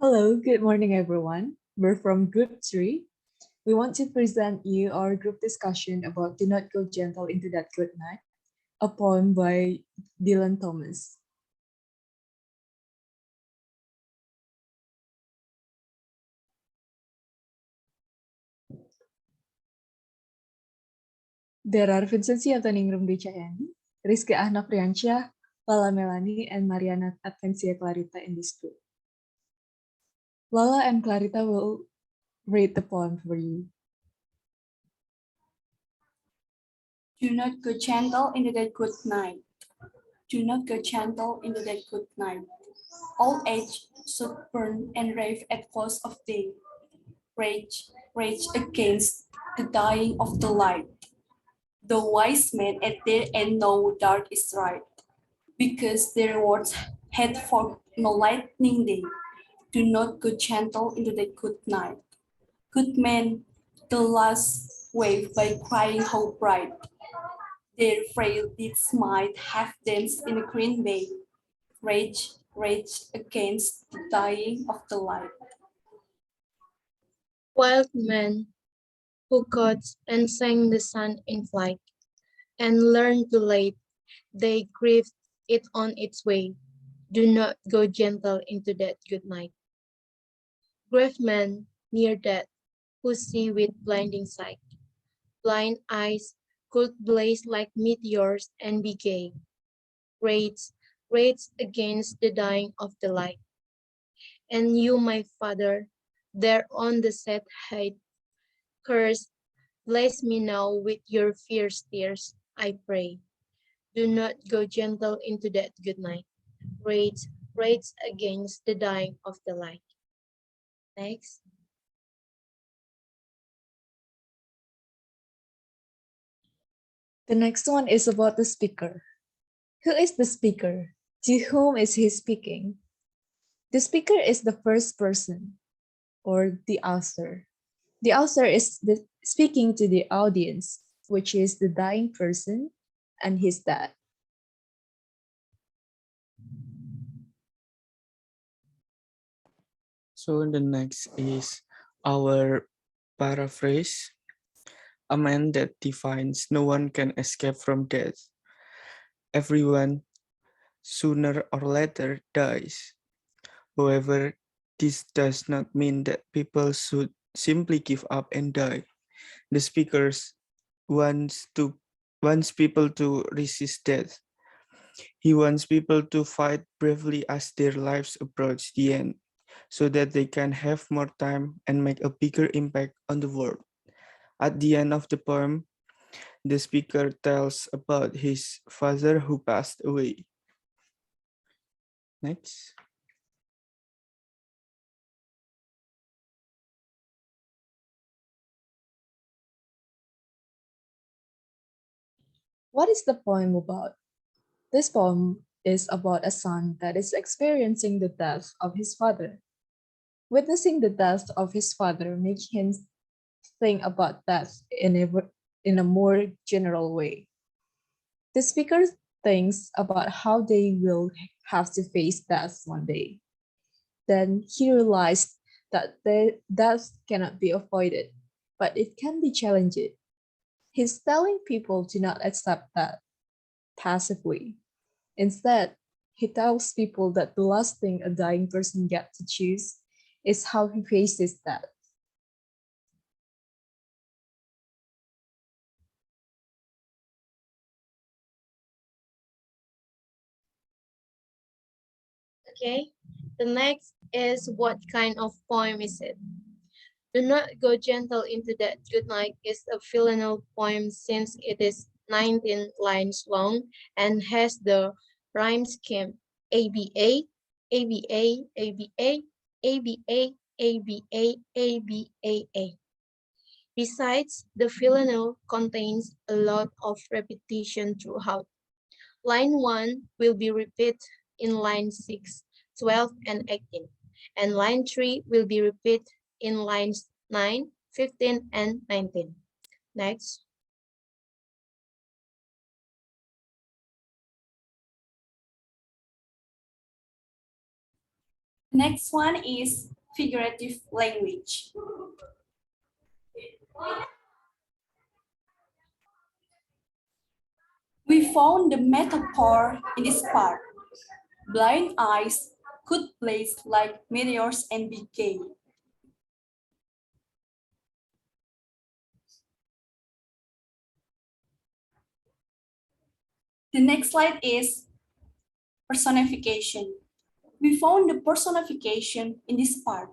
Hello, good morning, everyone. We're from Group 3. We want to present you our group discussion about Do Not Go Gentle into That Good Night, a poem by Dylan Thomas. There are Vincentia Aptaningrum di Cahyani, Rizqi Ahnaf Ryansyah, Lala Melani, and Mariana A Clarita in this group. Lala and Clarita will read the poem for you. Do not go gentle into that good night. Do not go gentle into that good night. Old age should burn and rave at close of day. Rage, rage against the dying of the light. The wise men at their end know dark is right, because their words had for no lightning day. Do not go gentle into that good night. Good men, the last wave by crying how bright. Their frail deeds might have danced in a green bay. Rage, rage against the dying of the light. Wild men who caught and sang the sun in flight, and learned too late, they grieved it on its way. Do not go gentle into that good night. Grave men near death, who see with blinding sight. Blind eyes could blaze like meteors and be gay. Rage, rage against the dying of the light. And you, my father, there on the set height, curse, bless me now with your fierce tears, I pray. Do not go gentle into that good night. Rage, rage against the dying of the light. Next. The next one is about the speaker. Who is the speaker? To whom is he speaking? The speaker is the first person, or the author. The author is speaking to the audience, which is the dying person and his dad. So the next is our paraphrase. A man that defines no one can escape from death. Everyone, sooner or later, dies. However, this does not mean that people should simply give up and die. The speakers wants people to resist death. He wants people to fight bravely as their lives approach the end, so that they can have more time and make a bigger impact on the world. At the end of the poem, the speaker tells about his father who passed away. Next. What is the poem about? This poem is about a son that is experiencing the death of his father. Witnessing the death of his father makes him think about death in a more general way. The speaker thinks about how they will have to face death one day. Then he realized that death cannot be avoided, but it can be challenged. He's telling people to not accept that passively. Instead, he tells people that the last thing a dying person gets to choose is how he faces death. Okay, the next is what kind of poem is it? Do not go gentle into that good night is a villanelle poem since it is 19 lines long and has the rhyme scheme ABA, ABA, ABA, ABA, ABA, ABAA. Besides, the villanelle contains a lot of repetition throughout. Line 1 will be repeated in line 6, 12, and 18, and line 3 will be repeated in lines 9, 15, and 19. Next. Next one is figurative language. We found the metaphor in this part. Blind eyes could blaze like meteors and decay. The next slide is personification. We found the personification in this part.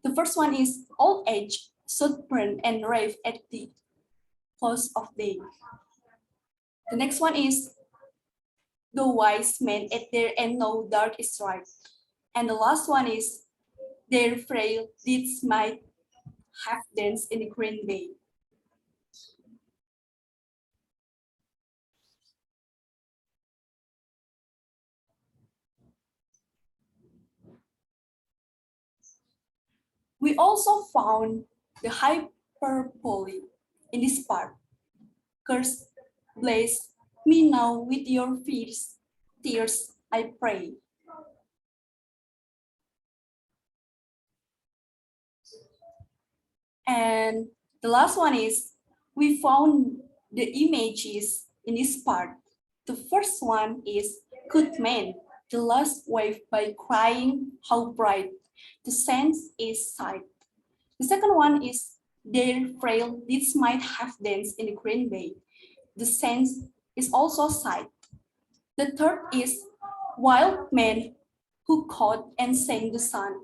The first one is old age, sunburn, and rave at the close of day. The next one is the wise men at their end know dark is right. And the last one is their frail deeds might have danced in the green bay. We also found the hyperbole in this part. Curse, bless me now with your fierce tears, I pray. And the last one is we found the images in this part. The first one is good man, the last wave by crying how bright. The sense is sight. The second one is their frail deeds might have danced in the green bay. The sense is also sight. The third is wild men who caught and sang the sun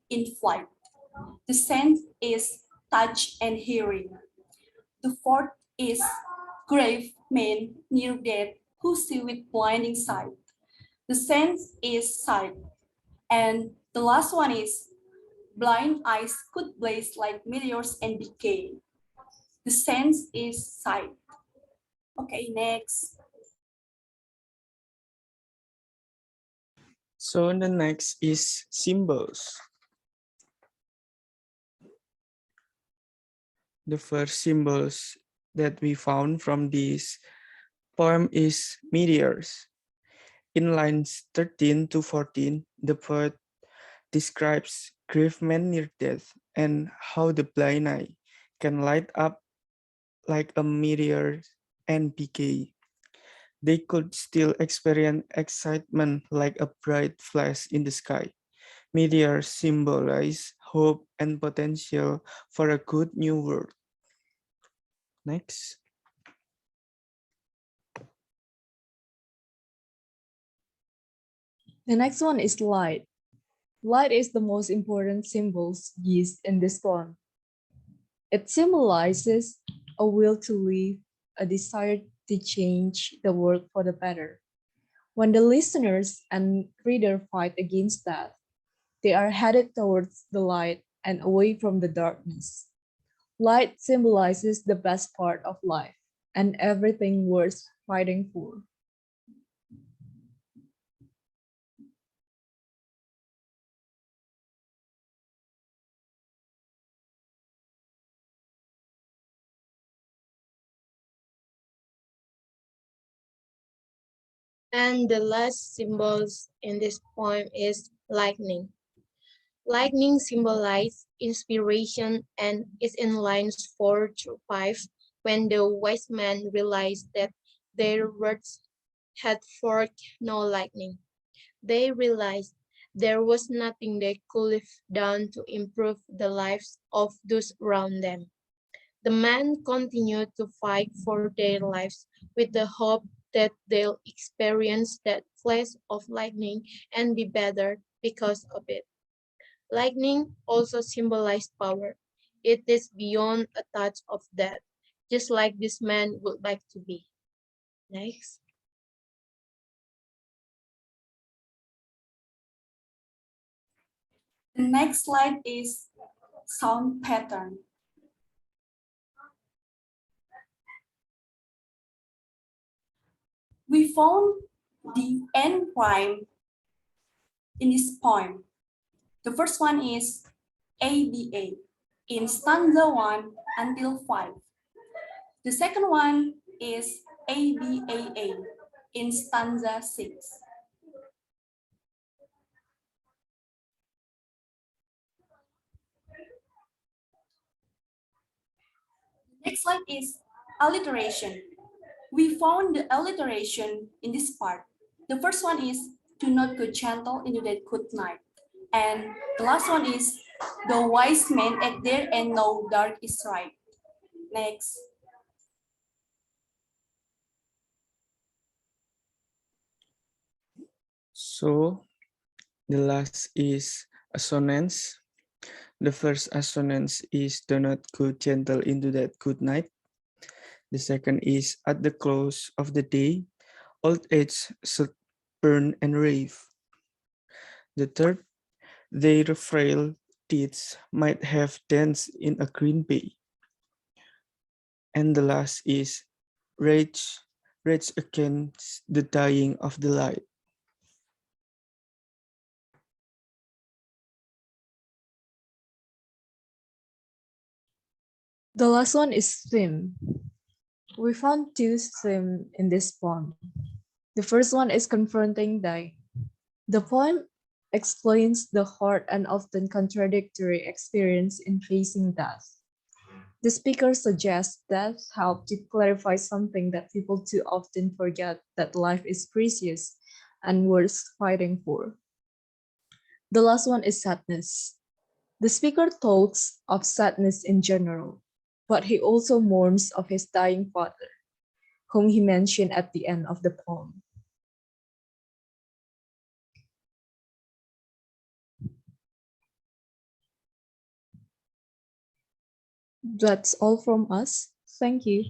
in flight. The sense is touch and hearing. The fourth is grave men near death who see with blinding sight. The sense is sight. And the last one is blind eyes could blaze like meteors and decay. The sense is sight. Okay, next. So the next is symbols. The first symbols that we found from this poem is meteors. In lines 13 to 14, the poet describes grave men near death and how the blind eye can light up like a meteor and decay. They could still experience excitement like a bright flash in the sky. Meteors symbolize hope and potential for a good new world. Next. The next one is light. Light is the most important symbol used in this poem. It symbolizes a will to live, a desire to change the world for the better. When the listeners and reader fight against that, they are headed towards the light and away from the darkness. Light symbolizes the best part of life and everything worth fighting for. And the last symbols in this poem is lightning. Lightning symbolizes inspiration and is in lines 4 through 5 when the wise men realized that their words had forked no lightning. They realized there was nothing they could have done to improve the lives of those around them. The men continued to fight for their lives with the hope that they'll experience that flash of lightning and be better because of it. Lightning also symbolized power. It is beyond a touch of death, just like this man would like to be. Next. The next slide is sound pattern. We found the end rhyme in this poem. The first one is ABA in stanza 1 until 5. The second one is ABAA in stanza 6. next slide is alliteration. We found the alliteration in this part. The first one is do not go gentle into that good night. And the last one is the wise men at their end know dark is right. Next. So the last is assonance. The first assonance is do not go gentle into that good night. The second is at the close of the day, old age should burn and rave. The third, their frail teeth might have danced in a green bay. And the last is rage, rage against the dying of the light. The last one is theme. We found two themes in this poem. The first one is confronting dying. The poem explains the hard and often contradictory experience in facing death. The speaker suggests death helps to clarify something that people too often forget, that life is precious and worth fighting for. The last one is sadness. The speaker talks of sadness in general, but he also mourns of his dying father, whom he mentioned at the end of the poem. That's all from us. Thank you.